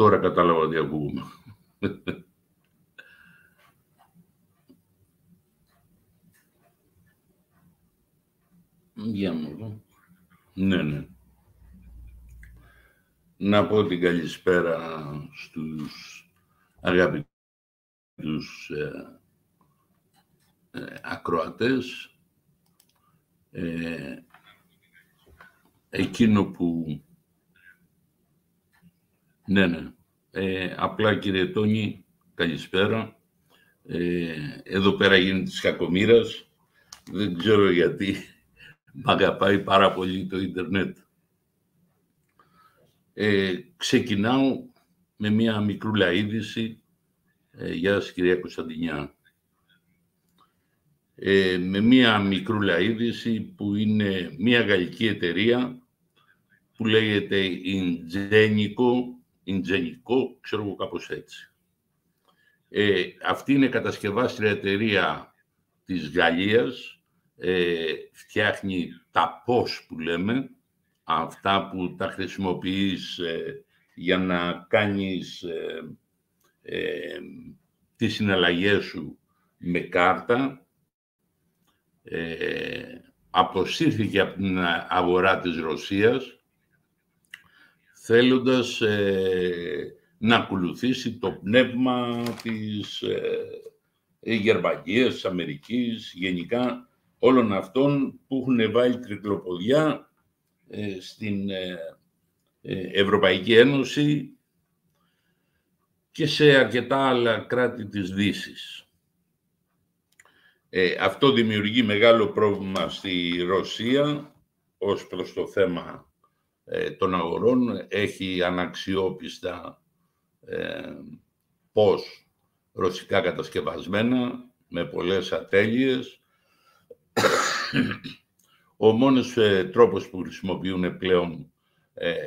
Τώρα κατάλαβα τι ακούγουμε. Για μου δω. Ναι. Να πω την καλησπέρα στους αγαπητούς ακροατές. Εκείνο που... Ναι. Απλά, κύριε Τόνι, καλησπέρα. Εδώ πέρα γίνεται της κακομοίρας. Δεν ξέρω γιατί μ' αγαπάει πάρα πολύ το ίντερνετ. Ξεκινάω με μία μικρούλα είδηση. Γεια σας, κυρία Κωνσταντινιά. Με μία μικρούλα είδηση που είναι μία γαλλική εταιρεία που λέγεται Ingenico, ξέρω εγώ κάπως έτσι. Αυτή είναι κατασκευάστρια εταιρεία της Γαλλίας, φτιάχνει τα POS που λέμε, αυτά που τα χρησιμοποιείς για να κάνεις τις συναλλαγές σου με κάρτα. Αποσύρθηκε από την αγορά της Ρωσίας, θέλοντας να ακολουθήσει το πνεύμα της Γερμανίας, της Αμερικής, γενικά όλων αυτών που έχουν βάλει τρικλοποδιά στην Ευρωπαϊκή Ένωση και σε αρκετά άλλα κράτη της Δύσης. Αυτό δημιουργεί μεγάλο πρόβλημα στη Ρωσία ως προς το θέμα των αγορών. Έχει αναξιόπιστα πώς ρωσικά κατασκευασμένα, με πολλές ατέλειες. Ο μόνος τρόπος που χρησιμοποιούν πλέον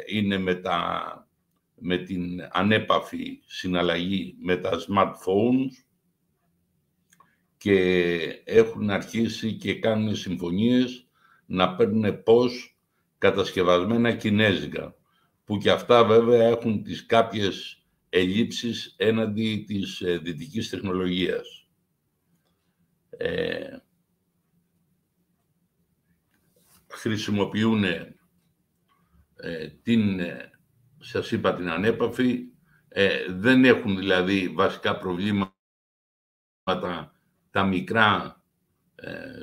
είναι με την ανέπαφη συναλλαγή με τα smartphones και έχουν αρχίσει και κάνουν συμφωνίες να παίρνουν πώς κατασκευασμένα κινέζικα, που και αυτά βέβαια έχουν τις κάποιες ελλείψεις έναντι της δυτικής τεχνολογίας. Χρησιμοποιούν σας είπα, την ανέπαφη, δεν έχουν δηλαδή βασικά προβλήματα τα μικρά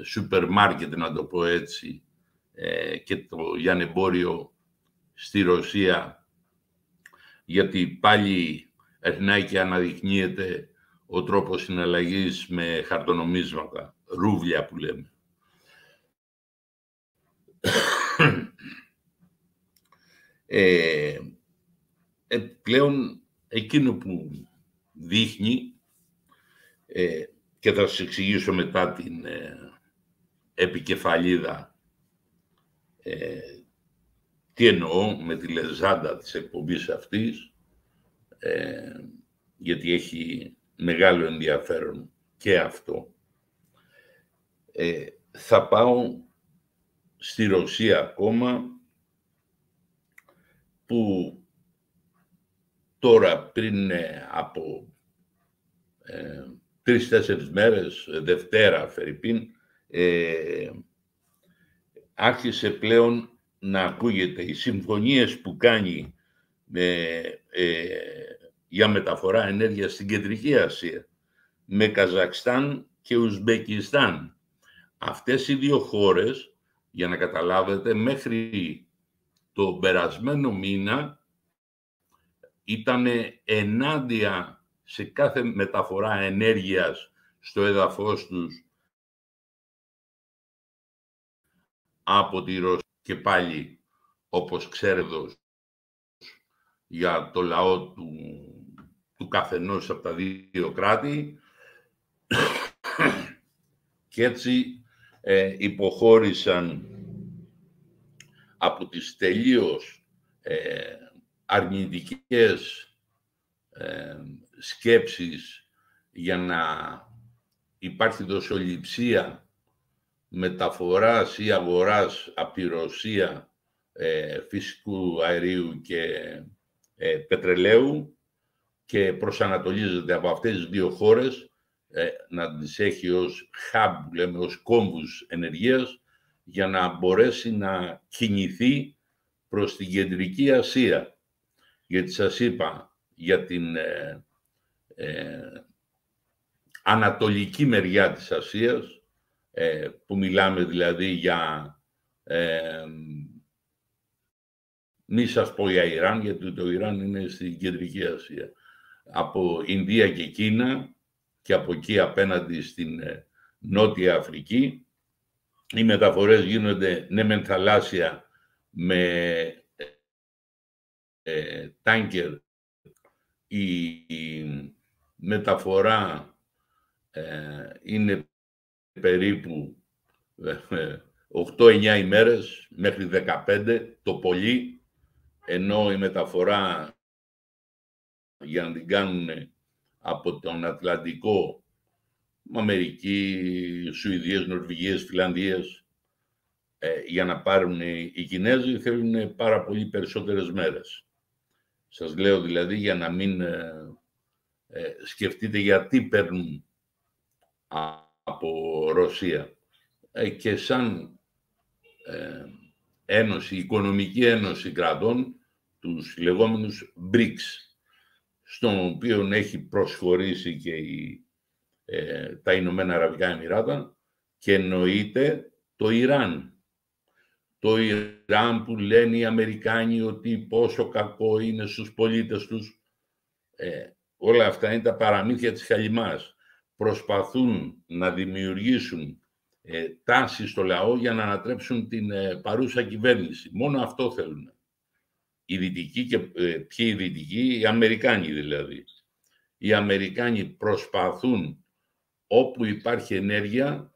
σούπερ μάρκετ, να το πω έτσι, και το λιανεμπόριο στη Ρωσία, γιατί πάλι ερνάει και αναδεικνύεται ο τρόπος συναλλαγής με χαρτονομίσματα, ρούβλια που λέμε. Πλέον εκείνο που δείχνει, και θα σας εξηγήσω μετά την επικεφαλίδα τι εννοώ με τη λεζάντα της εκπομπής αυτής, γιατί έχει μεγάλο ενδιαφέρον και αυτό. Θα πάω στη Ρωσία ακόμα, που τώρα πριν από 3-4 μέρες, Δευτέρα φερειπίν, άρχισε πλέον να ακούγεται οι συμφωνίες που κάνει για μεταφορά ενέργειας στην Κεντρική Ασία με Καζακστάν και Ουσμπεκιστάν. Αυτές οι δύο χώρες, για να καταλάβετε, μέχρι το περασμένο μήνα ήταν ενάντια σε κάθε μεταφορά ενέργειας στο έδαφος τους από τη Ρωσία. Και πάλι, όπως ξέρετε, για το λαό του καθενός από τα δύο κράτη, και έτσι υποχώρησαν από τις τελείως αρνητικές σκέψεις για να υπάρχει δοσοληψία μεταφοράς ή αγοράς από τη Ρωσία φυσικού αερίου και πετρελαίου, και προσανατολίζεται από αυτές τις δύο χώρες, να τις έχει ως hub, που λέμε, ως κόμβους ενεργείας, για να μπορέσει να κινηθεί προς την Κεντρική Ασία. Γιατί σας είπα για την ανατολική μεριά της Ασίας, που μιλάμε δηλαδή για, μη σας πω για Ιράν, γιατί το Ιράν είναι στην Κεντρική Ασία, από Ινδία και Κίνα και από εκεί απέναντι στην Νότια Αφρική. Οι μεταφορές γίνονται ναι μεν θαλάσσια με τάνκερ. Η μεταφορά είναι περίπου 8-9 ημέρες μέχρι 15 το πολύ, ενώ η μεταφορά για να την κάνουν από τον Ατλαντικό, Αμερική, Σουηδίες, Νορβηγίες, Φιλανδίες, για να πάρουν οι Κινέζοι θέλουν πάρα πολύ περισσότερες μέρες. Σας λέω δηλαδή για να μην σκεφτείτε γιατί παίρνουν από Ρωσία. Και σαν ένωση, οικονομική ένωση κρατών, τους λεγόμενους BRICS, στον οποίο έχει προσχωρήσει και τα Ηνωμένα Αραβικά Εμιράτα, και εννοείται το Ιράν. Το Ιράν που λένε οι Αμερικάνοι ότι πόσο κακό είναι στους πολίτες τους. Όλα αυτά είναι τα παραμύθια της χαλιμάς. Προσπαθούν να δημιουργήσουν τάση στο λαό για να ανατρέψουν την παρούσα κυβέρνηση. Μόνο αυτό θέλουν. Οι Δυτικοί, και ποιοι οι Δυτικοί, οι Αμερικάνοι δηλαδή. Οι Αμερικάνοι προσπαθούν όπου υπάρχει ενέργεια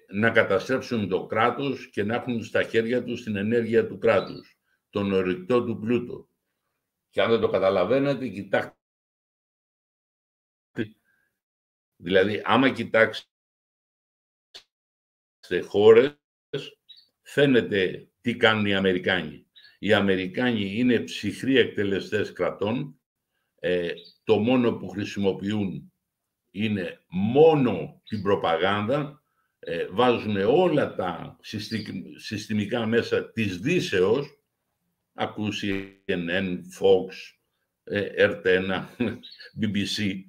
να καταστρέψουν το κράτος και να έχουν στα χέρια τους την ενέργεια του κράτους, τον ορυκτό του πλούτο. Και αν δεν το καταλαβαίνετε, κοιτάξτε. Δηλαδή, άμα κοιτάξετε χώρες, φαίνεται τι κάνουν οι Αμερικάνοι. Οι Αμερικάνοι είναι ψυχροί εκτελεστές κρατών. Το μόνο που χρησιμοποιούν είναι μόνο την προπαγάνδα. Βάζουν όλα τα συστημικά μέσα της Δύσεως, ακούσει CNN, Fox, RT1, BBC.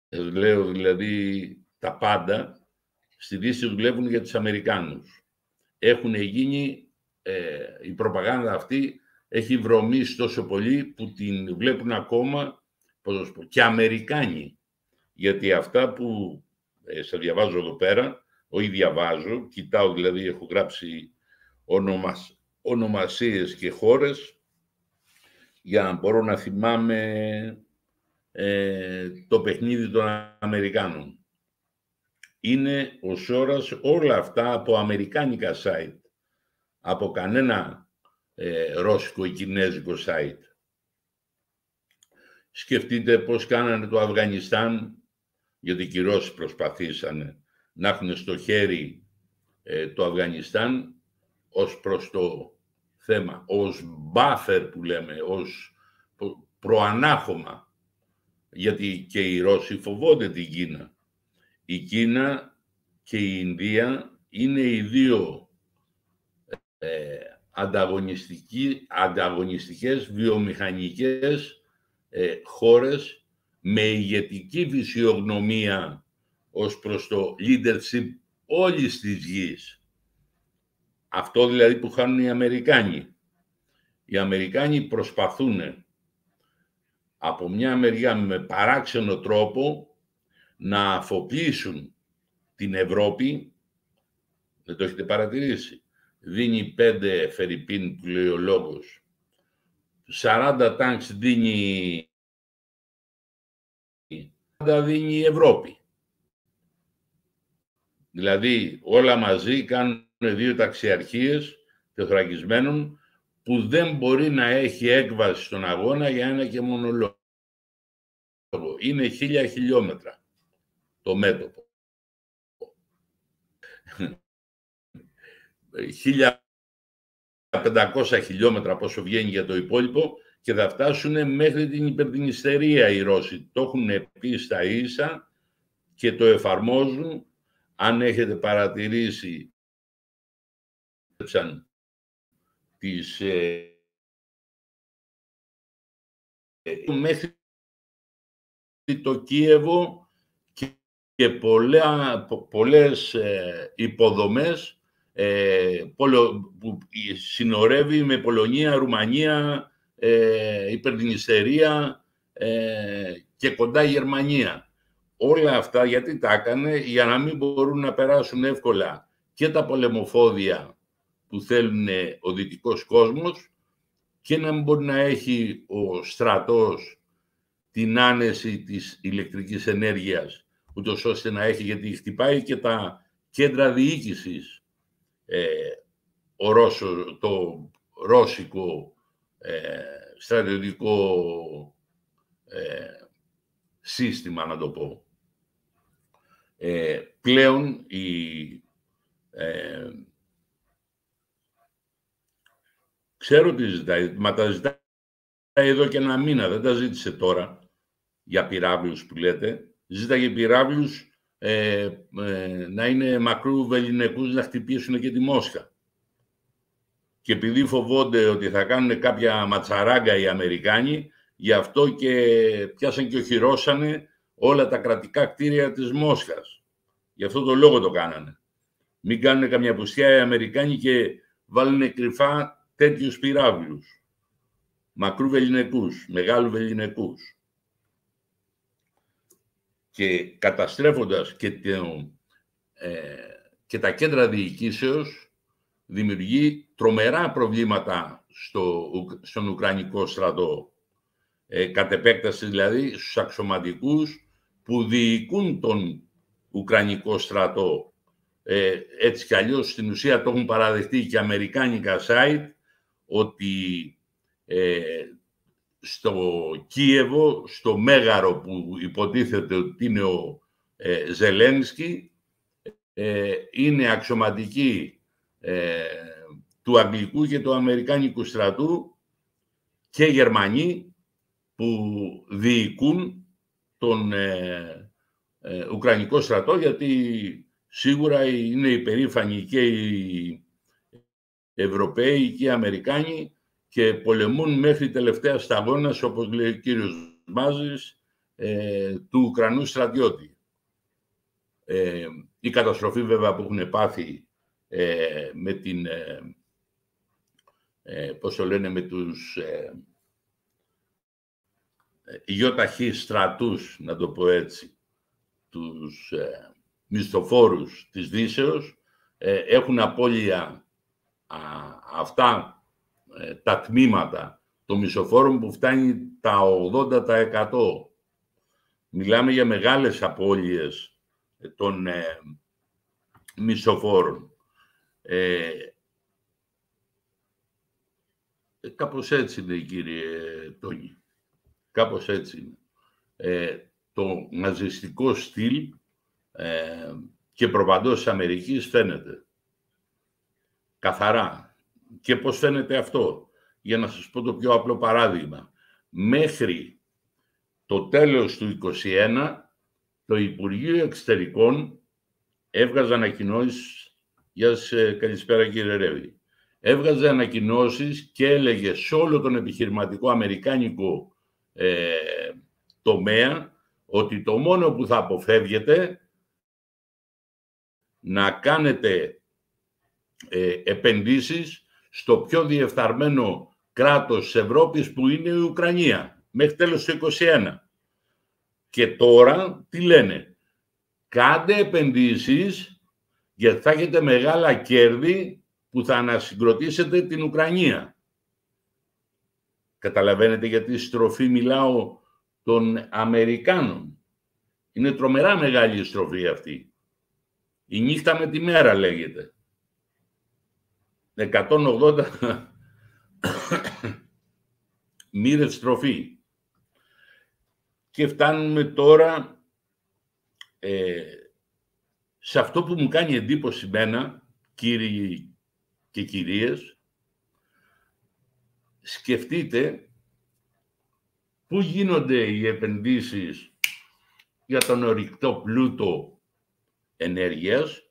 Λέω δηλαδή τα πάντα. Στη Δύση δουλεύουν για τους Αμερικάνους. Έχουν γίνει, η προπαγάνδα αυτή έχει βρωμίσει τόσο πολύ που την βλέπουν ακόμα και Αμερικάνοι. Γιατί αυτά που σας διαβάζω εδώ πέρα, όχι διαβάζω, κοιτάω δηλαδή, έχω γράψει ονομασίες και χώρες για να μπορώ να θυμάμαι το παιχνίδι των Αμερικάνων. Είναι ως ώρας όλα αυτά από αμερικάνικα site, από κανένα ρώσικο ή κινέζικο site. Σκεφτείτε πώς κάνανε το Αφγανιστάν, γιατί και οι Ρώσοι προσπαθήσανε να έχουν στο χέρι το Αφγανιστάν ως προς το θέμα, ως buffer που λέμε, ως προανάχωμα. Γιατί και οι Ρώσοι φοβόνται την Κίνα. Η Κίνα και η Ινδία είναι οι δύο ανταγωνιστικές βιομηχανικές χώρες με ηγετική φυσιογνωμία ως προς το leadership όλης της γης. Αυτό δηλαδή που χάνουν οι Αμερικάνοι. Οι Αμερικάνοι προσπαθούν από μια μεριά με παράξενο τρόπο να αφοπλίσουν την Ευρώπη. Δεν το έχετε παρατηρήσει? Δίνει 5 φερρυπίν που λέει ο λόγος. 40 τάγκς δίνει η Ευρώπη. Δηλαδή όλα μαζί κάνουν 2 ταξιαρχίες τεθωρακισμένων που δεν μπορεί να έχει έκβαση στον αγώνα για ένα και μόνο λόγο. Είναι 1000 χιλιόμετρα το μέτωπο. 1500 χιλιόμετρα πόσο βγαίνει για το υπόλοιπο και θα φτάσουν μέχρι την υπερδνηστερία οι Ρώσοι. Το έχουν πει στα ίσα και το εφαρμόζουν. Αν έχετε παρατηρήσει τις μέχρι το Κίεβο και πολλές υποδομές που συνορεύει με Πολωνία, Ρουμανία, υπερδνηστερία και κοντά Γερμανία. Όλα αυτά γιατί τα έκανε? Για να μην μπορούν να περάσουν εύκολα και τα πολεμοφόδια που θέλουν ο δυτικός κόσμος και να μην μπορεί να έχει ο στρατός την άνεση της ηλεκτρικής ενέργειας, ούτως ώστε να έχει, γιατί χτυπάει και τα κέντρα διοίκησης το ρώσικο στρατιωτικό σύστημα, να το πω. Πλέον ξέρω τι ζητάει, μα τα ζητάει εδώ και ένα μήνα, δεν τα ζήτησε τώρα για πυράβλους που λέτε. Ζήταγε πυράβλους να είναι μακρού βεληνικούς, να χτυπήσουν και τη Μόσχα. Και επειδή φοβόνται ότι θα κάνουν κάποια ματσαράγκα οι Αμερικάνοι, γι' αυτό και πιάσαν και οχυρώσανε όλα τα κρατικά κτίρια της Μόσχας. Γι' αυτό το λόγο το κάνανε. Μην κάνουν καμιά πουστιά οι Αμερικάνοι και βάλουν κρυφά τέτοιους πυράβλους. Μακρού βεληνικούς, μεγάλου βεληνικούς. Και καταστρέφοντας και τα κέντρα διοικήσεως, δημιουργεί τρομερά προβλήματα στον Ουκρανικό στρατό. Κατ' επέκταση δηλαδή στους αξιωματικούς που διοικούν τον Ουκρανικό στρατό. Έτσι κι αλλιώς στην ουσία το έχουν παραδεχτεί και αμερικάνικα site ότι στο Κίεβο, στο μέγαρο που υποτίθεται ότι είναι ο Ζελένσκι, είναι αξιωματικοί του Αγγλικού και του Αμερικάνικου στρατού και Γερμανοί που διοικούν τον Ουκρανικό στρατό, γιατί σίγουρα είναι υπερήφανοι και οι Ευρωπαίοι και οι Αμερικάνοι και πολεμούν μέχρι τελευταία σταγόνας, όπως λέει ο κύριος Μάζης, του Ουκρανού στρατιώτη. Η καταστροφή βέβαια που έχουν πάθει με την, πώς το λένε, με τους ΙΟΤΑΧ στρατούς, να το πω έτσι, τους μισθοφόρους της Δύσεως, έχουν απώλεια αυτά τα τμήματα των μισθοφόρων που φτάνει τα 80%. Μιλάμε για μεγάλες απώλειες των μισθοφόρων. Κάπως έτσι είναι, κύριε Τόνι. Κάπως έτσι είναι. Το ναζιστικό στυλ και προπαντός της Αμερικής φαίνεται. Καθαρά. Και πώς φαίνεται αυτό? Για να σας πω το πιο απλό παράδειγμα. Μέχρι το τέλος του 2021, το Υπουργείο Εξωτερικών έβγαζε ανακοινώσεις. Γεια σας, καλησπέρα κύριε Ρεύη. Έβγαζε ανακοινώσεις και έλεγε σε όλο τον επιχειρηματικό αμερικάνικο τομέα ότι το μόνο που θα αποφεύγεται να κάνετε επενδύσεις στο πιο διεφθαρμένο κράτος της Ευρώπης που είναι η Ουκρανία, μέχρι τέλος του 2021. Και τώρα τι λένε? Κάντε επενδύσεις γιατί θα έχετε μεγάλα κέρδη που θα ανασυγκροτήσετε την Ουκρανία. Καταλαβαίνετε γιατί στροφή μιλάω των Αμερικάνων? Είναι τρομερά μεγάλη η στροφή αυτή. Η νύχτα με τη μέρα λέγεται. 180 μοίρες στροφή. Και φτάνουμε τώρα σε αυτό που μου κάνει εντύπωση μένα, κύριοι και κυρίες. Σκεφτείτε Πού γίνονται οι επενδύσεις για τον ορυκτό πλούτο ενέργειας?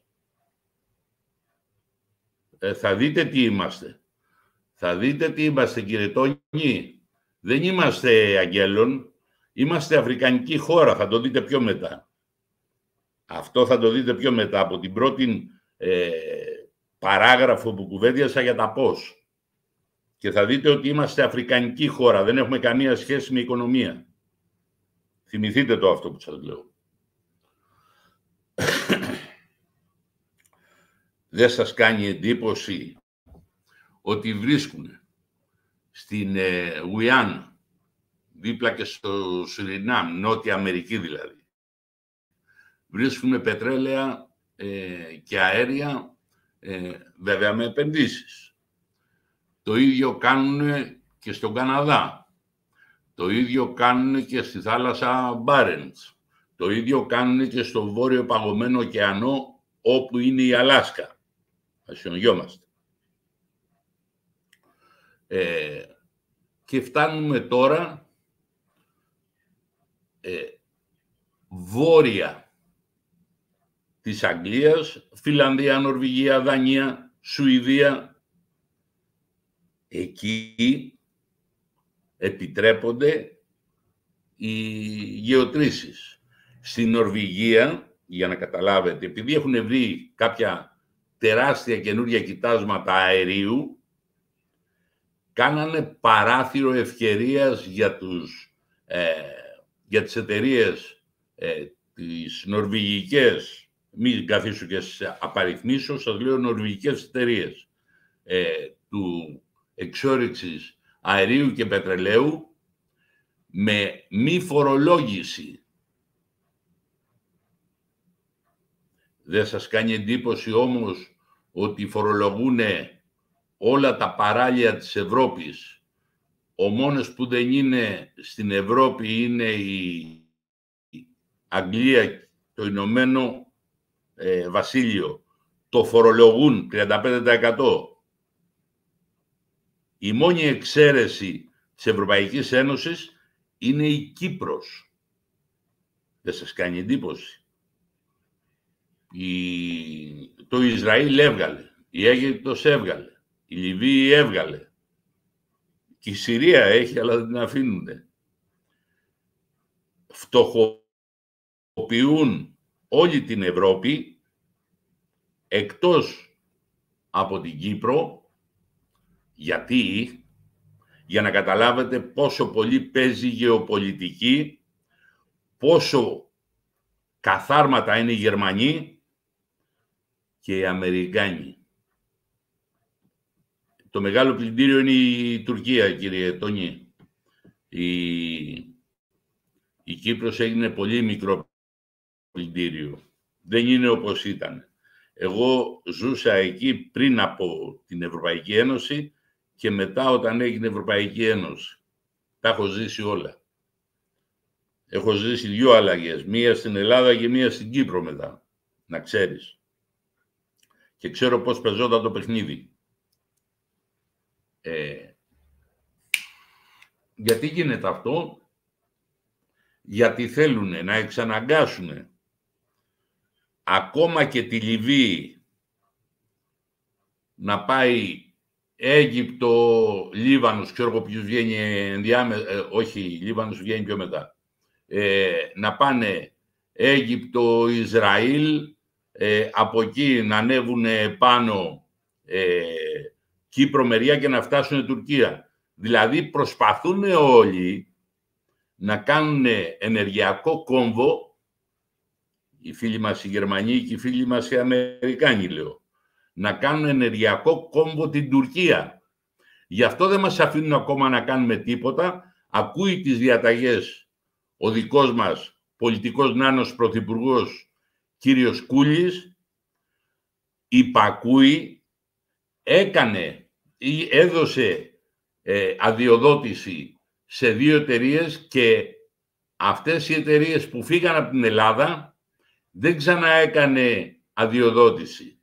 Θα δείτε τι είμαστε. Θα δείτε τι είμαστε, κύριε Τόνι. Δεν είμαστε αγγέλων. Είμαστε αφρικανική χώρα. Θα το δείτε πιο μετά. Αυτό θα το δείτε πιο μετά από την πρώτη παράγραφο που κουβέντιασα για τα πώς. Και θα δείτε ότι είμαστε αφρικανική χώρα. Δεν έχουμε καμία σχέση με οικονομία. Θυμηθείτε το αυτό που σας λέω. Δεν σας κάνει εντύπωση ότι βρίσκουν στην Γουιάννα, δίπλα και στο Σουρινάμ, Νότια Αμερική δηλαδή, βρίσκουν πετρέλαια και αέρια, βέβαια με επενδύσεις. Το ίδιο κάνουν και στον Καναδά. Το ίδιο κάνουν και στη θάλασσα Μπάρεντς. Το ίδιο κάνουν και στο βόρειο παγωμένο ωκεανό, όπου είναι η Αλάσκα. Ας συνογιόμαστε. Και φτάνουμε τώρα βόρεια της Αγγλίας, Φιλανδία, Νορβηγία, Δανία, Σουηδία. Εκεί επιτρέπονται οι γεωτρήσεις. Στην Νορβηγία, για να καταλάβετε, επειδή έχουν βρει κάποια τεράστια καινούργια κοιτάσματα αερίου, κάνανε παράθυρο ευκαιρίας για τις εταιρείες τις νορβηγικές, μην καθίσω και απαριθμίσω, σας λέω νορβηγικές εταιρείες του εξόρυξης αερίου και πετρελαίου με μη φορολόγηση. Δεν σας κάνει εντύπωση όμως ότι φορολογούν όλα τα παράλια της Ευρώπης? Ο μόνος που δεν είναι στην Ευρώπη είναι η Αγγλία, το Ηνωμένο Βασίλειο. Το φορολογούν 35%. Η μόνη εξαίρεση της Ευρωπαϊκής Ένωσης είναι η Κύπρος. Δεν σας κάνει εντύπωση? Το Ισραήλ έβγαλε, η Αίγυπτος έβγαλε, η Λιβύη έβγαλε. Και η Συρία έχει, αλλά δεν την αφήνουνε. Φτωχοποιούν όλη την Ευρώπη, εκτός από την Κύπρο. Γιατί? Για να καταλάβετε πόσο πολύ παίζει γεωπολιτική, πόσο καθάρματα είναι οι Γερμανοί και οι Αμερικάνοι. Το μεγάλο πλυντήριο είναι η Τουρκία, κύριε Τόνι. Η Κύπρος έγινε πολύ μικρό πλυντήριο. Δεν είναι όπως ήταν. Εγώ ζούσα εκεί πριν από την Ευρωπαϊκή Ένωση και μετά όταν έγινε η Ευρωπαϊκή Ένωση. Τα έχω ζήσει όλα. Έχω ζήσει 2 αλλαγές. Μία στην Ελλάδα και μία στην Κύπρο μετά. Να ξέρεις. Και ξέρω πώς παίζονταν το παιχνίδι. Γιατί γίνεται αυτό? Γιατί θέλουν να εξαναγκάσουν ακόμα και τη Λιβύη να πάει Αίγυπτο, Λίβανος, ξέρω εγώ ποιος βγαίνει ενδιάμεσα, όχι, Λίβανος βγαίνει πιο μετά. Να πάνε Αίγυπτο, Ισραήλ, από εκεί να ανέβουν πάνω Κύπρο μεριά και να φτάσουν Τουρκία. Δηλαδή προσπαθούν όλοι να κάνουν ενεργειακό κόμβο, οι φίλοι μας οι Γερμανοί και οι φίλοι μας οι Αμερικάνοι λέω, να κάνουν ενεργειακό κόμβο την Τουρκία. Γι' αυτό δεν μας αφήνουν ακόμα να κάνουμε τίποτα. Ακούει τις διαταγές ο δικός μας πολιτικός νάνος πρωθυπουργός κύριος Κούλης, υπακούει, έκανε ή έδωσε αδειοδότηση σε 2 εταιρείες και αυτές οι εταιρείες που φύγαν από την Ελλάδα δεν ξαναέκανε αδειοδότηση.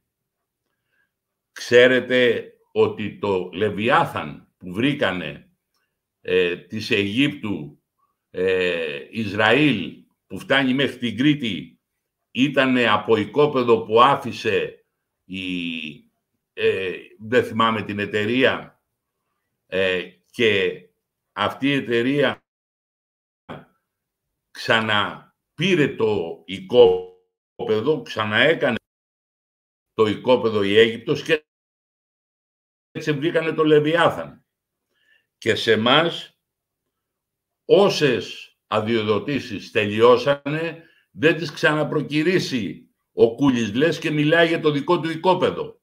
Ξέρετε ότι το Λεβιάθαν που βρήκανε της Αιγύπτου Ισραήλ που φτάνει μέχρι την Κρήτη ήταν από οικόπεδο που άφησε δεν θυμάμαι την εταιρεία, και αυτή η εταιρεία ξαναπήρε το οικόπεδο, ξαναέκανε το οικόπεδο η Αίγυπτος και έτσι βγήκανε το Λεβιάθαν. Και σε εμάς, όσες αδειοδοτήσεις τελειώσανε, δεν τις ξαναπροκυρήσει ο Κούλης, λες και μιλάει για το δικό του οικόπεδο.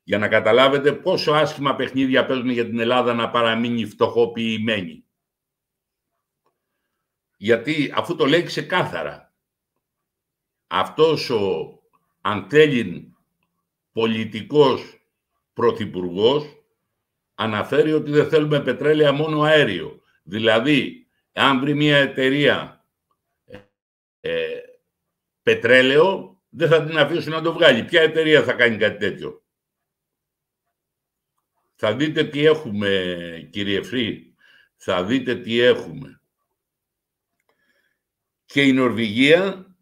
Για να καταλάβετε πόσο άσχημα παιχνίδια παίζουν για την Ελλάδα να παραμείνει φτωχοποιημένη. Γιατί αφού το λέει ξεκάθαρα, αυτός ο αν θέλει πολιτικός πρωθυπουργός αναφέρει ότι δεν θέλουμε πετρέλαια, μόνο αέριο. Δηλαδή, αν βρει μια εταιρεία πετρέλαιο, δεν θα την αφήσουν να το βγάλει. Ποια εταιρεία θα κάνει κάτι τέτοιο? Θα δείτε τι έχουμε, κύριε Φρύ. Θα δείτε τι έχουμε. Και η Νορβηγία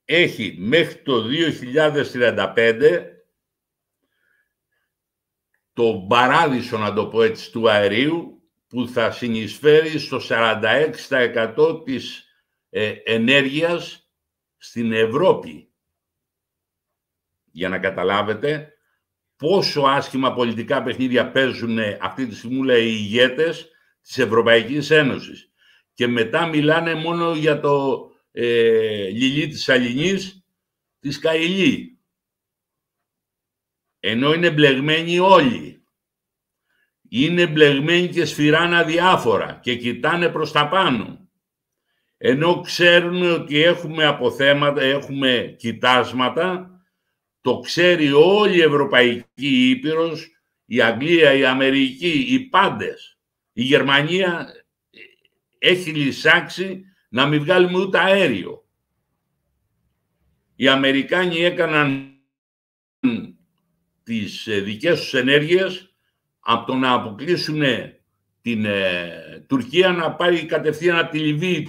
έχει μέχρι το 2035 το παράδεισο, να το πω έτσι, του αερίου, που θα συνεισφέρει στο 46% της ενέργειας στην Ευρώπη. Για να καταλάβετε πόσο άσχημα πολιτικά παιχνίδια παίζουν αυτή τη στιγμή, λέει, οι ηγέτες της Ευρωπαϊκής Ένωσης. Και μετά μιλάνε μόνο για το λιλί της Αλληνής, της Καηλή. Ενώ είναι μπλεγμένοι όλοι. Είναι μπλεγμένοι και σφυράνε αδιάφορα και κοιτάνε προς τα πάνω. Ενώ ξέρουν ότι έχουμε αποθέματα, έχουμε κοιτάσματα, το ξέρει όλη η Ευρωπαϊκή Ήπειρος, η Αγγλία, η Αμερική, οι πάντες. Η Γερμανία έχει λυσάξει να μην βγάλουμε ούτε αέριο. Οι Αμερικάνοι έκαναν τις δικές τους ενέργειες από το να αποκλείσουν την Τουρκία να πάρει κατευθείαν από τη Λιβύη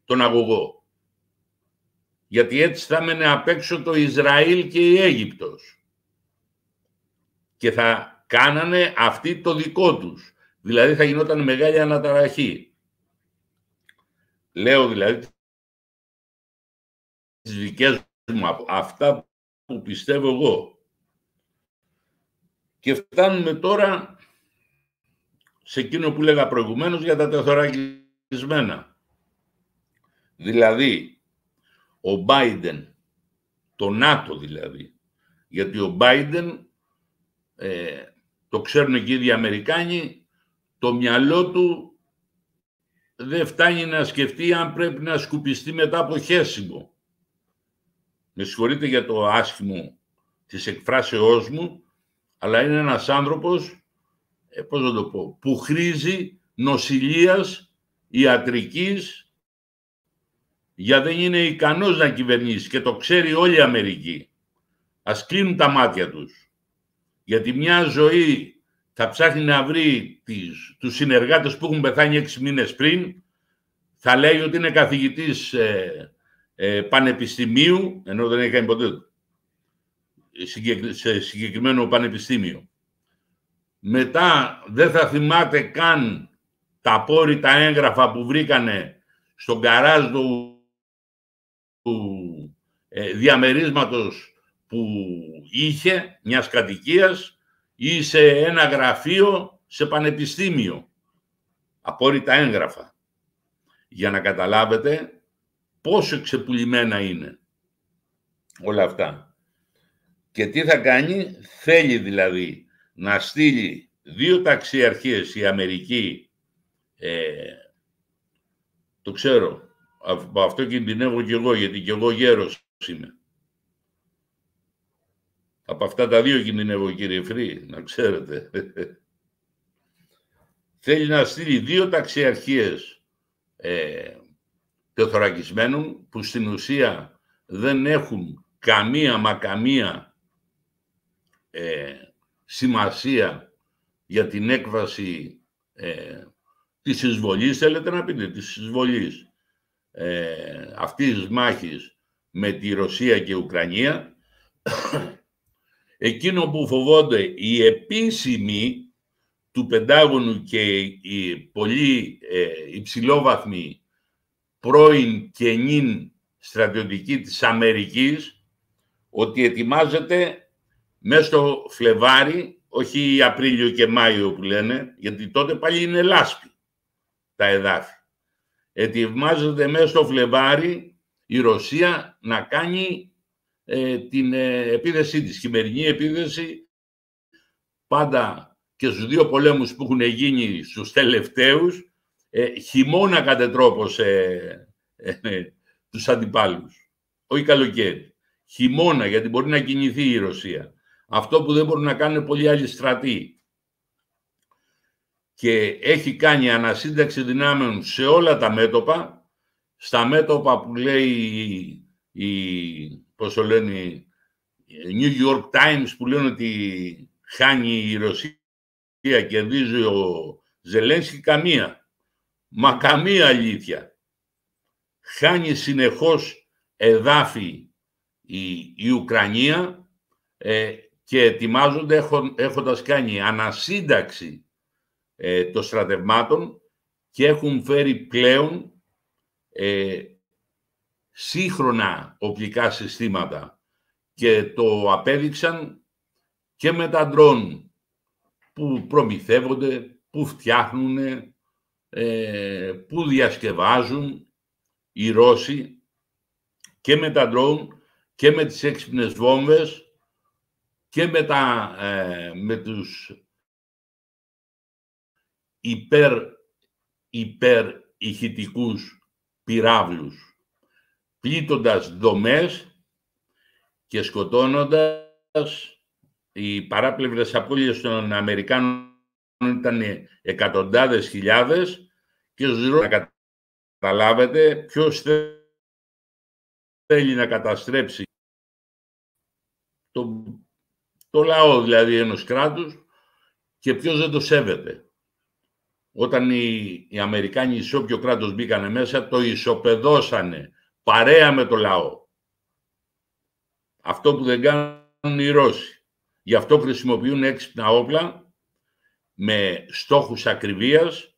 τον αγωγό. Γιατί έτσι θα έμενε απ' έξω το Ισραήλ και η Αίγυπτος. Και θα κάνανε αυτοί το δικό τους. Δηλαδή θα γινόταν μεγάλη αναταραχή. Λέω δηλαδή τις δικές μου, αυτά που πιστεύω εγώ. Και φτάνουμε τώρα σε εκείνο που λέγα προηγουμένως για τα τεθωρακισμένα. Δηλαδή, ο Μπάιντεν, το ΝΑΤΟ δηλαδή, γιατί ο Μπάιντεν, το ξέρουν και οι ίδιοι Αμερικάνοι, το μυαλό του δεν φτάνει να σκεφτεί αν πρέπει να σκουπιστεί μετά από χέσιμο. Με συγχωρείτε για το άσχημο της εκφράσεώς μου, αλλά είναι ένας άνθρωπος, πώς να το πω, που χρήζει νοσηλείας ιατρικής, για δεν είναι ικανός να κυβερνήσει και το ξέρει όλη η Αμερική. Ας κλείνουν τα μάτια τους. Γιατί μια ζωή θα ψάχνει να βρει τους συνεργάτες που έχουν πεθάνει 6 μήνες πριν, θα λέει ότι είναι καθηγητής πανεπιστημίου, ενώ δεν έχει κάνει ποτέ σε συγκεκριμένο πανεπιστήμιο. Μετά δεν θα θυμάται καν τα απόρριτα έγγραφα που βρήκανε στον γκαράζ του διαμερίσματος που είχε, μιας κατοικίας, ή σε ένα γραφείο σε πανεπιστήμιο. Απόρριτα έγγραφα. Για να καταλάβετε πόσο ξεπουλημένα είναι όλα αυτά. Και τι θα κάνει? Θέλει δηλαδή να στείλει 2 ταξιαρχίες η Αμερική, το ξέρω, από αυτό κινδυνεύω κι εγώ, γιατί κι εγώ γέρος είμαι. Από αυτά τα 2 κινδυνεύω, κύριε Φρύ, να ξέρετε. Θέλει να στείλει 2 ταξιαρχίες τεθωρακισμένων, που στην ουσία δεν έχουν καμία σημασία για την έκβαση της εισβολής, θέλετε να πείτε, της εισβολής αυτής της μάχης με τη Ρωσία και η Ουκρανία. Εκείνο που φοβόνται οι επίσημοι του Πεντάγωνου και οι πολύ υψηλόβαθμοι πρώην και νυν στρατιωτικοί της Αμερικής, ότι ετοιμάζεται μέσα στο Φλεβάρι, όχι Απρίλιο και Μάιο που λένε, γιατί τότε πάλι είναι λάσπη τα εδάφη. Ετοιμάζεται μέσα στο Φλεβάρι η Ρωσία να κάνει την επίδεσή της, χειμερινή επίδεση, πάντα και στους δύο πολέμους που έχουν γίνει στους τελευταίους, χειμώνα κατετρόπωσε τους αντιπάλους, όχι καλοκαίρι. Χειμώνα, γιατί μπορεί να κινηθεί η Ρωσία. Αυτό που δεν μπορούν να κάνουν πολλοί άλλοι στρατοί. Και έχει κάνει ανασύνταξη δυνάμεων σε όλα τα μέτωπα, στα μέτωπα που λέει πώς το λένε, New York Times, που λένε ότι χάνει η Ρωσία, κερδίζει ο Ζελένσκι, καμία. Μα καμία αλήθεια. Χάνει συνεχώς εδάφη η Ουκρανία και ετοιμάζονται έχοντας κάνει ανασύνταξη των στρατευμάτων και έχουν φέρει πλέον σύγχρονα οπλικά συστήματα και το απέδειξαν και με τα ντρόν που προμηθεύονται, που φτιάχνουν, που διασκευάζουν οι Ρώσοι, και με τα ντρόν και με τις έξυπνες βόμβες και με τους υπερ-ηχητικούς πυράβλους, πλήττοντας δομές και σκοτώνοντας. Οι παράπλευρες απώλειες των Αμερικάνων ήταν εκατοντάδες χιλιάδες και να καταλάβετε ποιος θέλει να καταστρέψει το λαό, δηλαδή ενός κράτους, και ποιος δεν το σέβεται. Όταν οι Αμερικάνοι σε όποιο κράτος μπήκανε μέσα, το ισοπεδώσανε παρέα με το λαό. Αυτό που δεν κάνουν οι Ρώσοι. Γι' αυτό χρησιμοποιούν έξυπνα όπλα με στόχους ακριβίας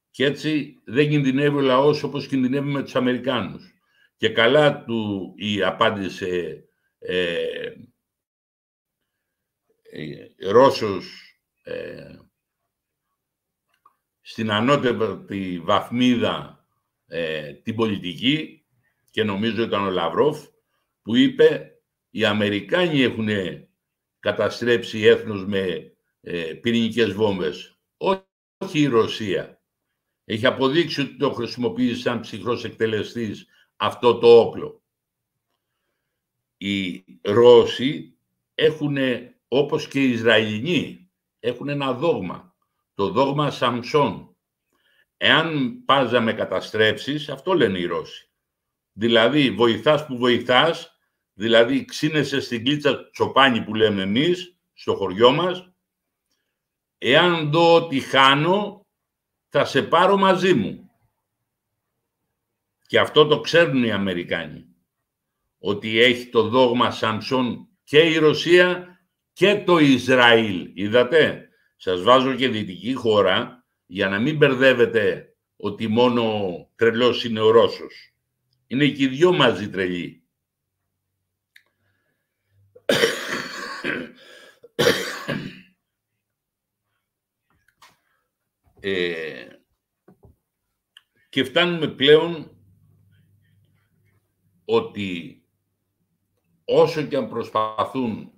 και έτσι δεν κινδυνεύει ο λαός όπως κινδυνεύει με τους Αμερικάνους. Και καλά του η απάντησε Ρώσος στην ανώτερη βαθμίδα την πολιτική, και νομίζω ήταν ο Λαυρόφ, που είπε οι Αμερικάνοι έχουν καταστρέψει έθνος με πυρηνικές βόμβες, όχι η Ρωσία. Έχει αποδείξει ότι το χρησιμοποιεί σαν ψυχρός εκτελεστής αυτό το όπλο. Οι Ρώσοι έχουν, όπως και οι Ισραηλινοί, έχουν ένα δόγμα, το δόγμα Σαμσόν. Εάν πας να με καταστρέψεις, αυτό λένε οι Ρώσοι. Δηλαδή, βοηθάς που βοηθάς, δηλαδή ξύνεσαι στην κλίτσα τσοπάνι που λέμε εμείς, στο χωριό μας, εάν δω ότι χάνω, θα σε πάρω μαζί μου. Και αυτό το ξέρουν οι Αμερικάνοι, ότι έχει το δόγμα Σαμσόν και η Ρωσία και το Ισραήλ. Είδατε, σας βάζω και δυτική χώρα, για να μην μπερδεύετε ότι μόνο τρελός είναι ο Ρώσος. Είναι και οι δυο μαζί τρελοί. Και φτάνουμε πλέον ότι όσο και αν προσπαθούν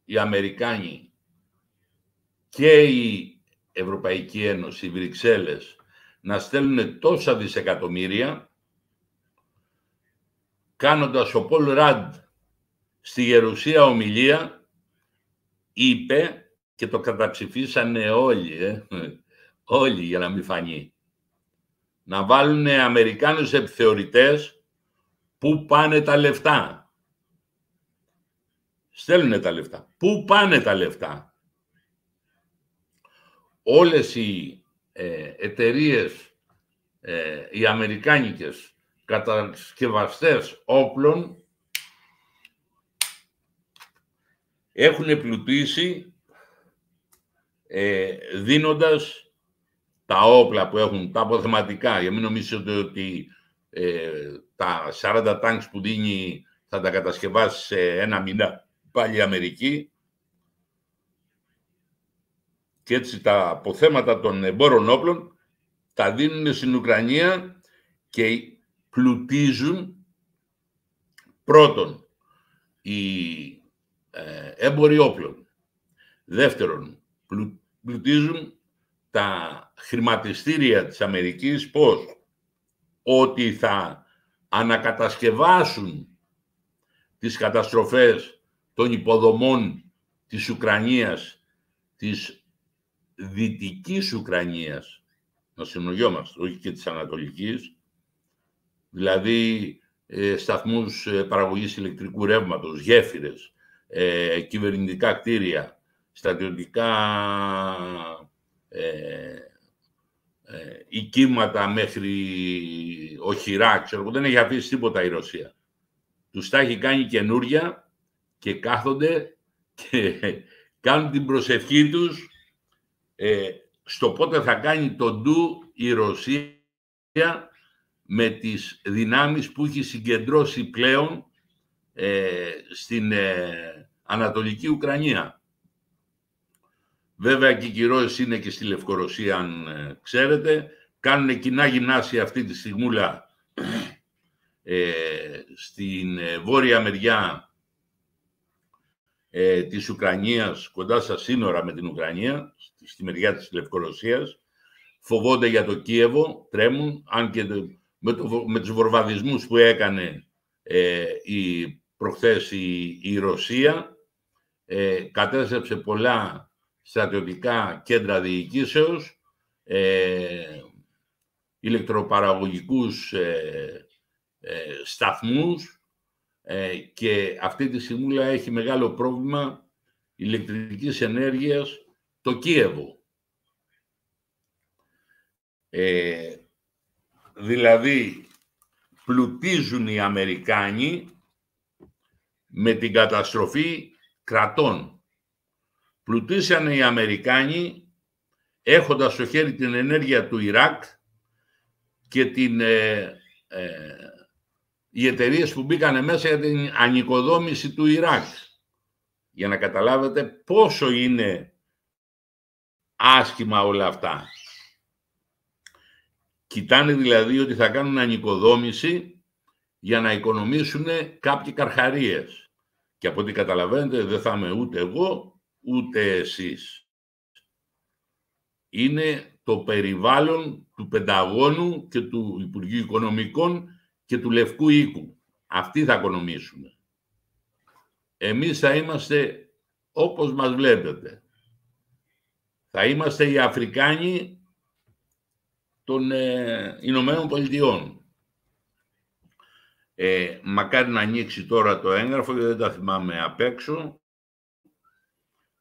οι Αμερικάνοι και η Ευρωπαϊκή Ένωση, οι Βρυξέλλες, να στέλνουν τόσα δισεκατομμύρια, κάνοντας ο Πολ Ραντ στη Γερουσία ομιλία, είπε, και το καταψηφίσανε όλοι, όλοι για να μην φανεί, να βάλουν Αμερικάνους επιθεωρητές. Πού πάνε τα λεφτά? Στέλνουνε τα λεφτά. Πού πάνε τα λεφτά? όλες οι εταιρείες, οι αμερικάνικες κατασκευαστές όπλων έχουν πλουτίσει δίνοντας τα όπλα που έχουν, τα αποθεματικά, για μην νομίζετε ότι τα 40 τάγκς που δίνει θα τα κατασκευάσει σε ένα μήνα πάλι η Αμερική. Και έτσι τα αποθέματα των εμπόρων όπλων τα δίνουν στην Ουκρανία και πλουτίζουν πρώτον οι έμποροι όπλων. Δεύτερον, πλουτίζουν τα χρηματιστήρια της Αμερικής πώς? Ότι θα ανακατασκευάσουν τις καταστροφές των υποδομών της Ουκρανίας, της Δυτικής Ουκρανίας, να συνογιόμαστε, όχι και της Ανατολικής, δηλαδή σταθμούς παραγωγής ηλεκτρικού ρεύματος, γέφυρες, κυβερνητικά κτίρια, στρατιωτικά οικίματα μέχρι οχυρά, ξέρω, δεν έχει αφήσει τίποτα η Ρωσία. Τους τα έχει κάνει καινούρια και κάθονται και κάνουν την προσευχή τους στο πότε θα κάνει το ντου η Ρωσία με τις δυνάμεις που έχει συγκεντρώσει πλέον στην Ανατολική Ουκρανία. Βέβαια και οι κυρώσεις είναι και στη Λευκορωσία, αν ξέρετε. Κάνουν κοινά γυμνάσια αυτή τη στιγμούλα στην βόρεια μεριά της Ουκρανίας, κοντά στα σύνορα με την Ουκρανία, στη μεριά της Λευκορωσίας. Φοβόνται για το Κίεβο, τρέμουν, αν και με τους βορβαδισμούς που έκανε προχθές η Ρωσία, κατέστρεψε πολλά στρατιωτικά κέντρα διοικήσεως, ηλεκτροπαραγωγικούς σταθμούς και αυτή τη στιγμή έχει μεγάλο πρόβλημα ηλεκτρικής ενέργειας το Κίεβο. Δηλαδή πλουτίζουν οι Αμερικάνοι με την καταστροφή κρατών. Πλουτίσαν οι Αμερικάνοι έχοντας στο χέρι την ενέργεια του Ιράκ και οι εταιρείες που μπήκανε μέσα για την ανοικοδόμηση του Ιράκ. Για να καταλάβετε πόσο είναι άσχημα όλα αυτά. Κοιτάνε δηλαδή ότι θα κάνουν ανοικοδόμηση για να οικονομήσουν κάποιοι καρχαρίες. Και από ό,τι καταλαβαίνετε δεν θα είμαι ούτε εγώ ούτε εσείς. Είναι το περιβάλλον του Πενταγώνου και του Υπουργείου Οικονομικών και του Λευκού Οίκου. Αυτοί θα οικονομήσουν. Εμείς θα είμαστε όπως μας βλέπετε. Θα είμαστε οι Αφρικάνοι των Ηνωμένων Πολιτειών. Μακάρι να ανοίξει τώρα το έγγραφο, γιατί δεν τα θυμάμαι απ' έξω.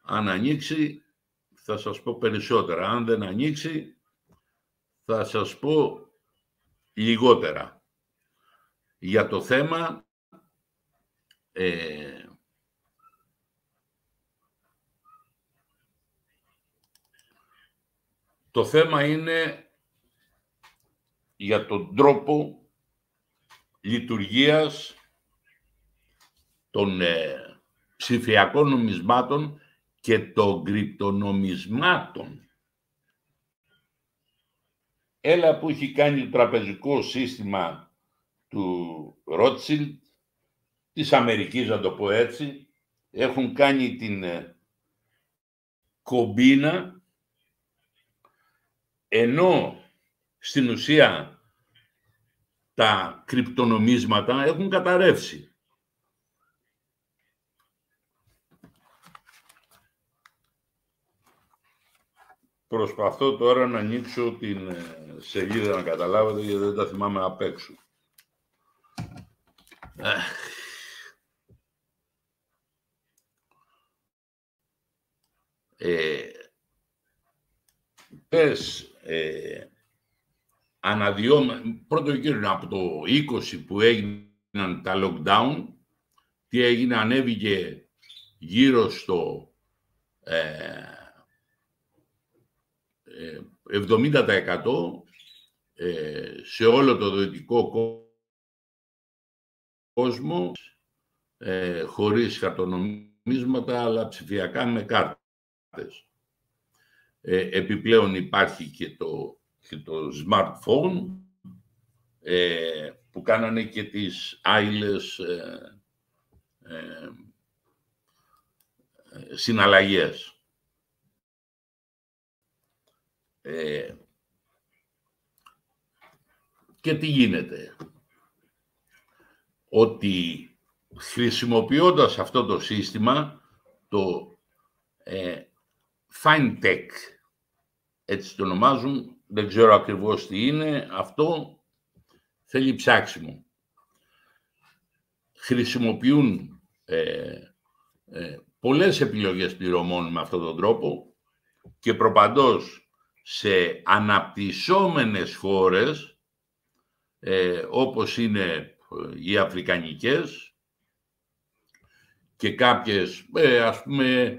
Αν ανοίξει, θα σας πω περισσότερα. Αν δεν ανοίξει, θα σας πω λιγότερα. Για το θέμα το θέμα είναι για τον τρόπο λειτουργίας των ψηφιακών νομισμάτων και των κρυπτονομισμάτων. Έλα που έχει κάνει το τραπεζικό σύστημα του Rothschild, της Αμερικής, να το πω έτσι, έχουν κάνει την κομπίνα, ενώ στην ουσία τα κρυπτονομίσματα έχουν καταρρεύσει. Προσπαθώ τώρα να ανοίξω την σελίδα να καταλάβετε, γιατί δεν τα θυμάμαι απ' έξω. πρώτο κύριο από το 20 που έγιναν τα lockdown, τι έγινε, ανέβηκε γύρω στο 70% σε όλο το δυτικό κόσμο, χωρίς χαρτονομίσματα, αλλά ψηφιακά με κάρτες. Επιπλέον υπάρχει και το smartphone, που κάνανε και τις άειλες συναλλαγές. Και τι γίνεται? Ότι χρησιμοποιώντας αυτό το σύστημα, το FinTech, έτσι το ονομάζουν, δεν ξέρω ακριβώς τι είναι, αυτό θέλει ψάξιμο. Χρησιμοποιούν πολλές επιλογές πληρωμών με αυτόν τον τρόπο και προπαντός σε αναπτυσσόμενες χώρες, όπως είναι οι αφρικανικές και κάποιες, ας πούμε,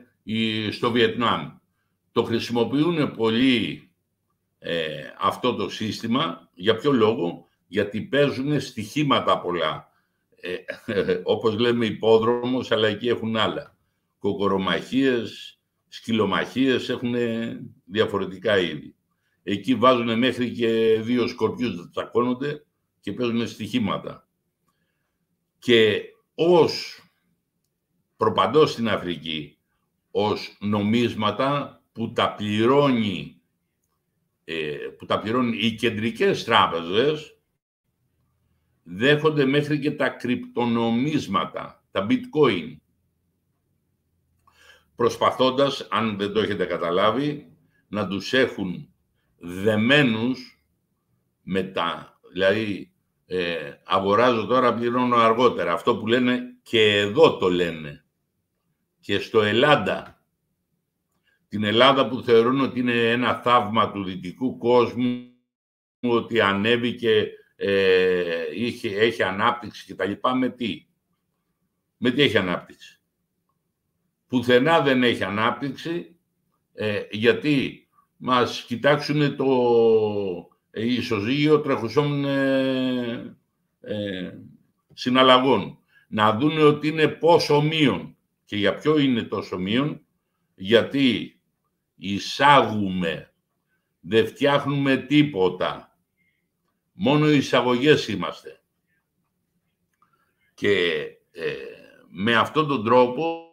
στο Βιετνάμ. Το χρησιμοποιούν πολύ αυτό το σύστημα. Για ποιο λόγο? Γιατί παίζουν στοιχήματα πολλά. Όπως λέμε υπόδρομος, αλλά εκεί έχουν άλλα. Κοκορομαχίες, σκυλομαχίες, έχουν διαφορετικά είδη. Εκεί βάζουν μέχρι και 2 σκορπιούς να τσακώνονται και παίζουν στοιχήματα. Και ως προπαντός στην Αφρική, ως νομίσματα που τα πληρώνουν οι κεντρικές τράπεζες, δέχονται μέχρι και τα κρυπτονομίσματα, τα bitcoin, προσπαθώντας, αν δεν το έχετε καταλάβει, να τους έχουν δεμένους με τα, δηλαδή αγοράζω τώρα, πληρώνω αργότερα. Αυτό που λένε και εδώ το λένε. Και στο Ελλάδα, την Ελλάδα που θεωρούν ότι είναι ένα θαύμα του δυτικού κόσμου, ότι ανέβηκε, έχει ανάπτυξη και τα λοιπά, με τι? Με τι έχει ανάπτυξη? Πουθενά δεν έχει ανάπτυξη, γιατί μας κοιτάξουν το ισοζύγιο τρεχουσών συναλλαγών. Να δούνε ότι είναι πόσο μείον. Και για ποιο είναι τόσο μείον? Γιατί εισάγουμε, δεν φτιάχνουμε τίποτα. Μόνο οι εισαγωγές είμαστε. Και με αυτόν τον τρόπο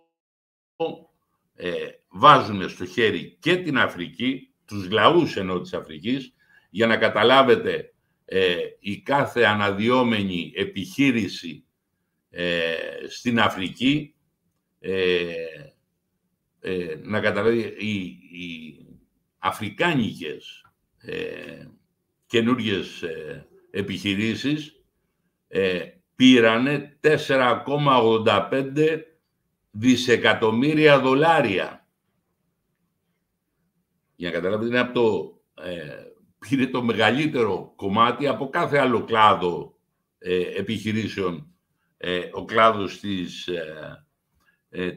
βάζουν στο χέρι και την Αφρική, τους λαούς ενώ της Αφρικής, για να καταλάβετε, η κάθε αναδυόμενη επιχείρηση στην Αφρική, να καταλάβει, οι αφρικάνικες καινούργιες επιχειρήσεις πήρανε 4,85 δισεκατομμύρια δολάρια. Για να καταλάβετε, είναι από το, πήρε το μεγαλύτερο κομμάτι από κάθε άλλο κλάδο επιχειρήσεων, ο κλάδος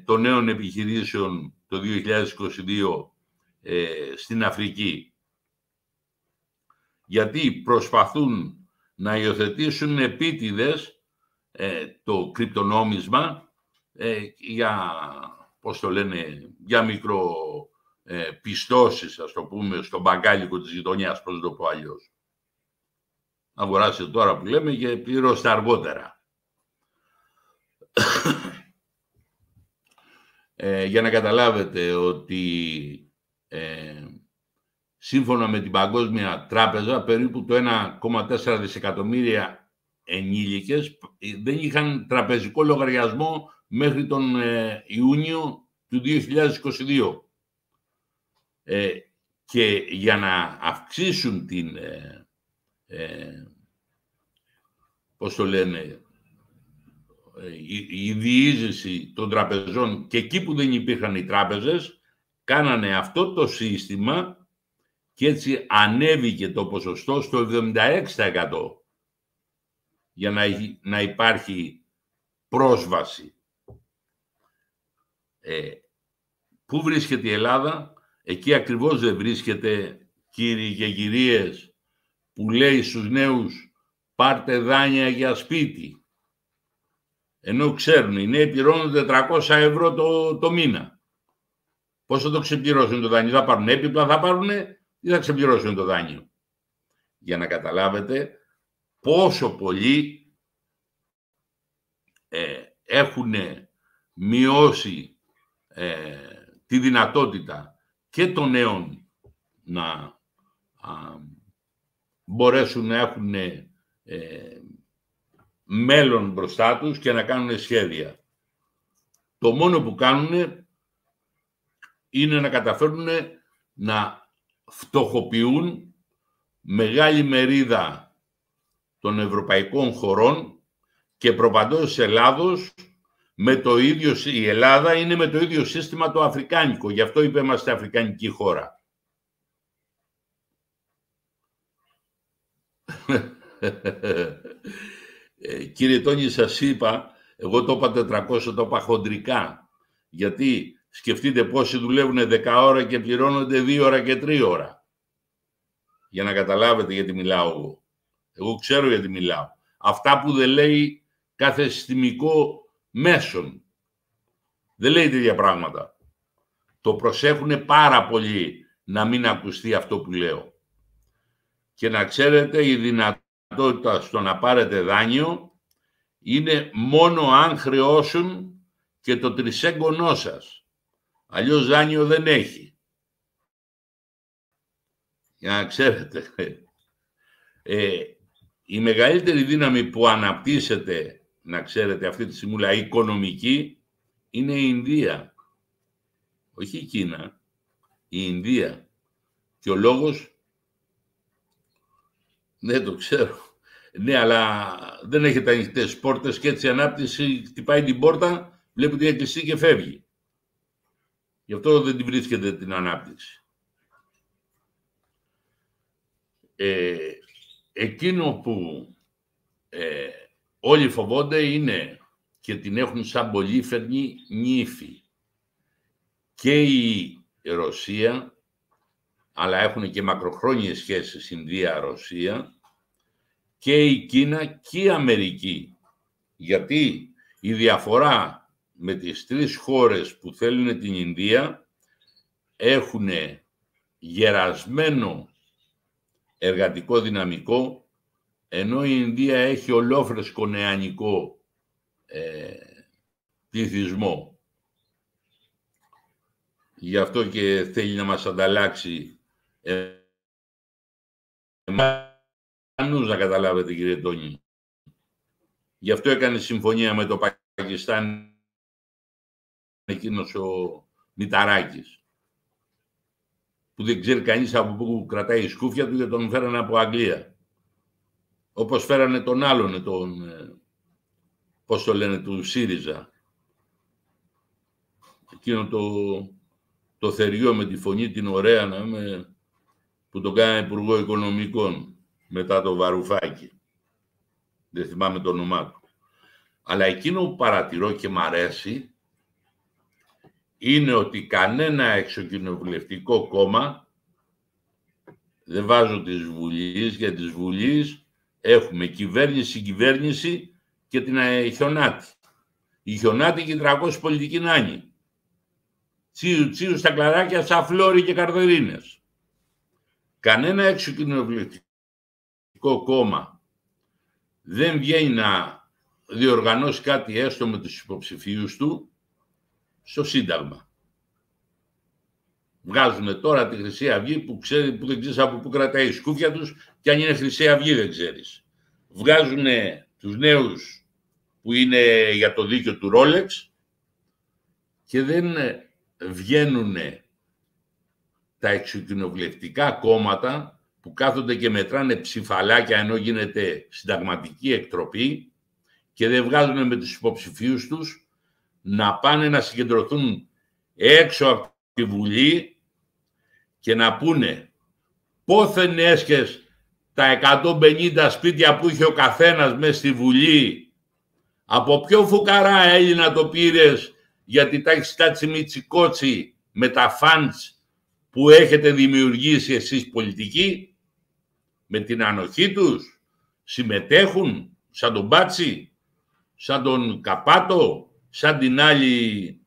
των νέων επιχειρήσεων το 2022 στην Αφρική. Γιατί προσπαθούν να υιοθετήσουν επίτηδες το κρυπτονόμισμα για, πώς το λένε, για μικροπιστώσεις, ας το πούμε, στο μπαγκάλικο της γειτονιάς, πώς το πω αλλιώς. Αγοράσετε τώρα που λέμε και πληρώστε αργότερα. Για να καταλάβετε ότι σύμφωνα με την Παγκόσμια Τράπεζα, περίπου το 1,4 δισεκατομμύρια ενήλικες δεν είχαν τραπεζικό λογαριασμό μέχρι τον Ιούνιο του 2022. Και για να αυξήσουν την, πώς το λένε, η διείσδυση των τραπεζών, και εκεί που δεν υπήρχαν οι τράπεζες, κάνανε αυτό το σύστημα και έτσι ανέβηκε το ποσοστό στο 76% για να υπάρχει πρόσβαση. Πού βρίσκεται η Ελλάδα? Εκεί ακριβώς δεν βρίσκεται, κύριοι και κυρίες, που λέει στους νέους πάρτε δάνεια για σπίτι. Ενώ ξέρουν, οι νέοι πληρώνουν 400 ευρώ το μήνα. Πώς θα το ξεπληρώσουν το δάνειο? Θα πάρουν έπιπλα, θα πάρουν ή θα ξεπληρώσουν το δάνειο? Για να καταλάβετε πόσο πολύ έχουν μειώσει τη δυνατότητα και των νέων να μπορέσουν να έχουν μέλλον μπροστά τους και να κάνουν σχέδια. Το μόνο που κάνουν είναι να καταφέρουν να φτωχοποιούν μεγάλη μερίδα των ευρωπαϊκών χωρών και προπαντός της Ελλάδος με το ίδιο, η Ελλάδα είναι με το ίδιο σύστημα το αφρικάνικο, γι' αυτό είπε είμαστε αφρικανική χώρα. Κύριε Τόνι, σας είπα, εγώ το είπα 400, το είπα χοντρικά, γιατί σκεφτείτε πόσοι δουλεύουν 10 ώρα και πληρώνονται 2 ώρα και 3 ώρα. Για να καταλάβετε γιατί μιλάω εγώ. Εγώ ξέρω γιατί μιλάω. Αυτά που δεν λέει κάθε συστημικό μέσον. Δεν λέει τέτοια πράγματα. Το προσέχουν πάρα πολύ να μην ακουστεί αυτό που λέω. Και να ξέρετε, η δυνατότητα στο να πάρετε δάνειο είναι μόνο αν χρεώσουν και το τρισέγγονό σας. Αλλιώς δάνειο δεν έχει. Για να ξέρετε. Η μεγαλύτερη δύναμη που αναπτύσσεται, να ξέρετε, αυτή τη στιγμή οικονομική, είναι η Ινδία. Όχι η Κίνα, η Ινδία. Και ο λόγος, δεν το ξέρω. Ναι, αλλά δεν έχετε ανοιχτές πόρτες και έτσι η ανάπτυξη χτυπάει την πόρτα, βλέπει ότι έχει κλειστεί και φεύγει. Γι' αυτό δεν την βρίσκεται την ανάπτυξη. Εκείνο που όλοι φοβόνται είναι και την έχουν σαν πολύφερνη νύφη. Και η Ρωσία, αλλά έχουν και μακροχρόνιες σχέσεις Ινδία-Ρωσία, και η Κίνα και η Αμερική. Γιατί η διαφορά με τις 3 χώρες που θέλουν την Ινδία έχουν γερασμένο εργατικό δυναμικό, ενώ η Ινδία έχει ολόφρεσκο νεανικό πληθυσμό. Γι' αυτό και θέλει να μας ανταλλάξει να καταλάβετε, κύριε Τόνι. Γι' αυτό έκανε συμφωνία με το Πακιστάν εκείνος ο Μηταράκης, που δεν ξέρει κανείς από πού κρατάει η σκούφια του και τον φέρανε από Αγγλία. Όπως φέρανε τον άλλον, πώς το λένε, του ΣΥΡΙΖΑ. Εκείνο το θεριό με τη φωνή την ωραία, που τον κάνει υπουργό οικονομικών μετά το Βαρουφάκη. Δεν θυμάμαι το όνομά του. Αλλά εκείνο που παρατηρώ και μ' αρέσει είναι ότι κανένα εξοκοινοβουλευτικό κόμμα, δεν βάζω της Βουλής, για της Βουλής έχουμε κυβέρνηση και την Χιονάτη. Η Χιονάτη και οι 300 πολιτικοί νάνοι. Τσίου στα κλαράκια σαν φλόρι και καρδερίνες. Κανένα εξοκοινοβουλευτικό κόμμα δεν βγαίνει να διοργανώσει κάτι έστω με τους υποψηφίους του στο Σύνταγμα. Βγάζουν τώρα τη Χρυσή Αυγή που δεν ξέρεις από πού κρατάει η σκούφια τους, και αν είναι Χρυσή Αυγή δεν ξέρεις. Βγάζουν τους νέους που είναι για το δίκαιο του Ρόλεξ και δεν βγαίνουν τα εξοκοινοβουλευτικά κόμματα που κάθονται και μετράνε ψηφαλάκια ενώ γίνεται συνταγματική εκτροπή και δεν βγάζουν με τους υποψηφίους τους να πάνε να συγκεντρωθούν έξω από τη Βουλή και να πούνε πόθεν έσχες τα 150 σπίτια που είχε ο καθένας μέσα στη Βουλή? Από ποιο φουκαρά Έλληνα το πήρες γιατί τα έχεις τάξει μιτσικότσι με τα φαντς που έχετε δημιουργήσει εσείς πολιτικοί? Με την ανοχή τους συμμετέχουν σαν τον Μπάτσι, σαν τον Καπάτο, σαν την άλλη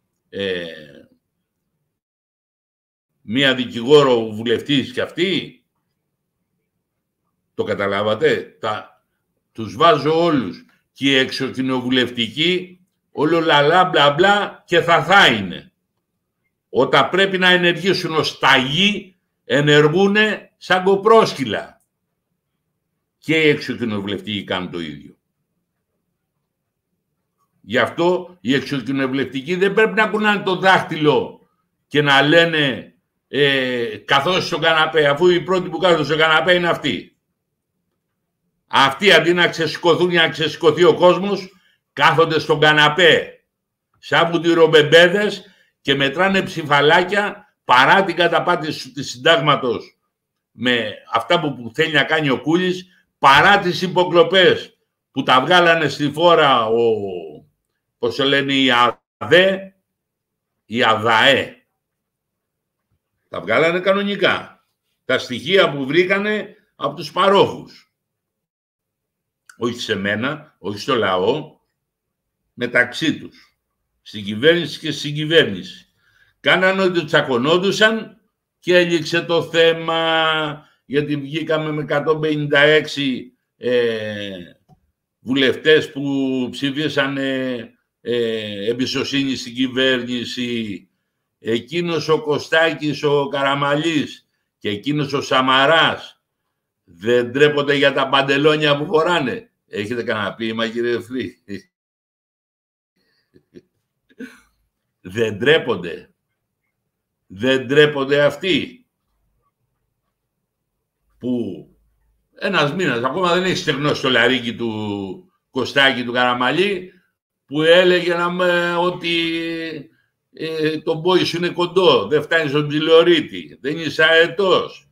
μία δικηγόρο βουλευτής κι αυτή? Το καταλάβατε? Τους βάζω όλους. Και οι εξοκοινοβουλευτικοί όλο λαλά μπλα μπλα και θα είναι. Όταν πρέπει να ενεργήσουν ως ταγοί, ενεργούνε σαν κοπρόσκυλα. Και οι εξοκοινοβουλευτικοί κάνουν το ίδιο. Γι' αυτό οι εξοκοινοβουλευτικοί δεν πρέπει να κουνάνε το δάχτυλο και να λένε καθώς στον καναπέ, αφού οι πρώτοι που κάθονται στον καναπέ είναι αυτοί. Αυτοί αντί να ξεσηκωθούν για να ξεσηκωθεί ο κόσμος, κάθονται στον καναπέ σαν βουτυρομπεμπέδες και μετράνε ψηφαλάκια παρά την καταπάτηση της συντάγματος με αυτά που θέλει να κάνει ο Κούλης, παρά τις υποκλοπές που τα βγάλανε στη φόρα πώς το λένε, η ΑΔΑΕ. Τα βγάλανε κανονικά. Τα στοιχεία που βρήκανε από τους παρόχους. Όχι σε μένα, όχι στο λαό, μεταξύ τους. Στην κυβέρνηση και στην κυβέρνηση. Κάνανε ότι τσακωνόντουσαν και έληξε το θέμα, γιατί βγήκαμε με 156 βουλευτές που ψήφισαν εμπιστοσύνη στην κυβέρνηση. Εκείνος ο Κωστάκης, ο Καραμαλής και εκείνος ο Σαμαράς δεν ντρέπονται για τα παντελόνια που φοράνε? Έχετε κανένα ποίημα, κύριε Φρύ? Δεν ντρέπονται. Δεν ντρέπονται αυτοί που ένας μήνας ακόμα δεν έχει στεγνώσει το λαρίκι του Κωστάκη του Καραμαλή, που έλεγε ότι το μπόι σου είναι κοντό, δεν φτάνει στον ψιλορίτη, δεν είσαι αετός.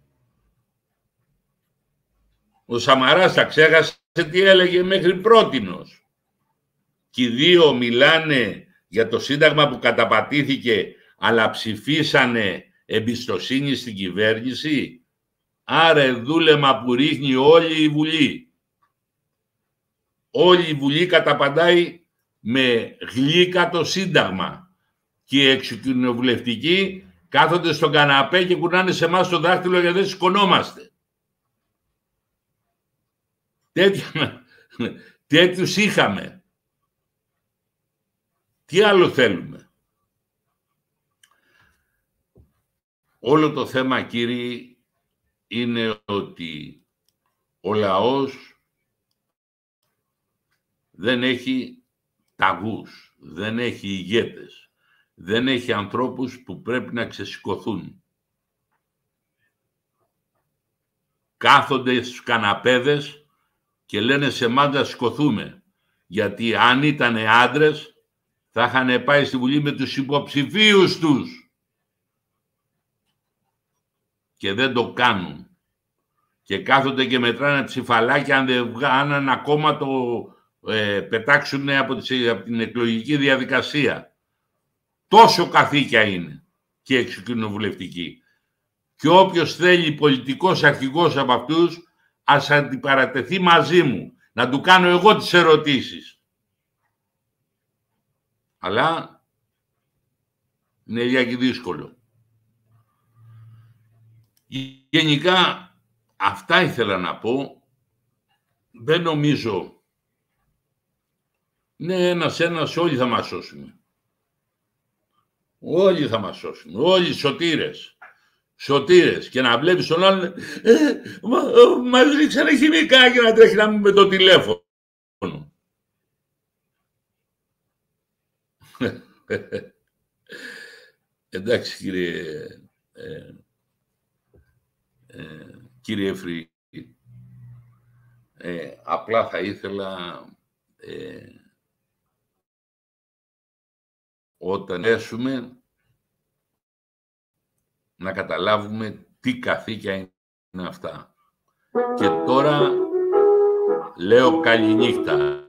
Ο Σαμαράς τα ξέχασε τι έλεγε μέχρι πρότινος. Και οι δύο μιλάνε για το Σύνταγμα που καταπατήθηκε, αλλά ψηφίσανε εμπιστοσύνη στην κυβέρνηση. Άρα δούλεμα που ρίχνει όλη η Βουλή. Όλη η Βουλή καταπατάει με γλύκα το Σύνταγμα. Και οι εξοκοινοβουλευτικοί κάθονται στον καναπέ και κουνάνε σε εμάς το δάχτυλο γιατί δεν σηκωνόμαστε. Τέτοιους είχαμε. Τι άλλο θέλουμε? Όλο το θέμα, κύριοι, είναι ότι ο λαός δεν έχει ταγούς, δεν έχει ηγέτες, δεν έχει ανθρώπους που πρέπει να ξεσηκωθούν. Κάθονται στους καναπέδες και λένε σε εμάς να σηκωθούμε. Γιατί αν ήταν άντρες θα είχαν πάει στη Βουλή με τους υποψηφίους τους. Και δεν το κάνουν. Και κάθονται και μετράνε ψηφαλάκια αν ένα κόμμα το πετάξουν από την εκλογική διαδικασία. Τόσο καθήκια είναι και εξοκοινοβουλευτικοί. Και όποιος θέλει πολιτικός αρχηγός από αυτούς, ας αντιπαρατεθεί μαζί μου, να του κάνω εγώ τις ερωτήσεις. Αλλά είναι λιγάκι δύσκολο. Γενικά, αυτά ήθελα να πω. Δεν νομίζω. Ναι, ένας όλοι θα μας σώσουμε. Όλοι θα μας σώσουμε. Όλοι σωτήρες. Σωτήρες. Και να βλέπεις τον άλλον, μας ρίξανε χημικά και να τρέχει να μην με το τηλέφωνο. Εντάξει, κύριε Φρύ, απλά θα ήθελα όταν έσουμε να καταλάβουμε τι καθήκια είναι αυτά. Και τώρα λέω καληνύχτα.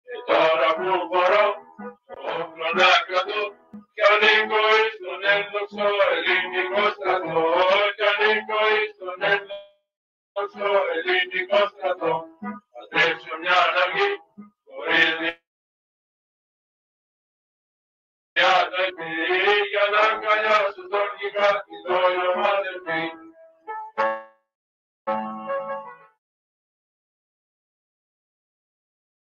Και τώρα που μπορώ, όπλο να κρατώ, κι ανήκω εις τον ένδοξο ελληνικό στρατό, κι ανήκω εις τον ένδοξο ελληνικό στρατό. Θα τρέψω μια αναγκή, χωρίς διάταξη, για να αγκαλιάσω τον γιγάντη, το όνομα αδερφή.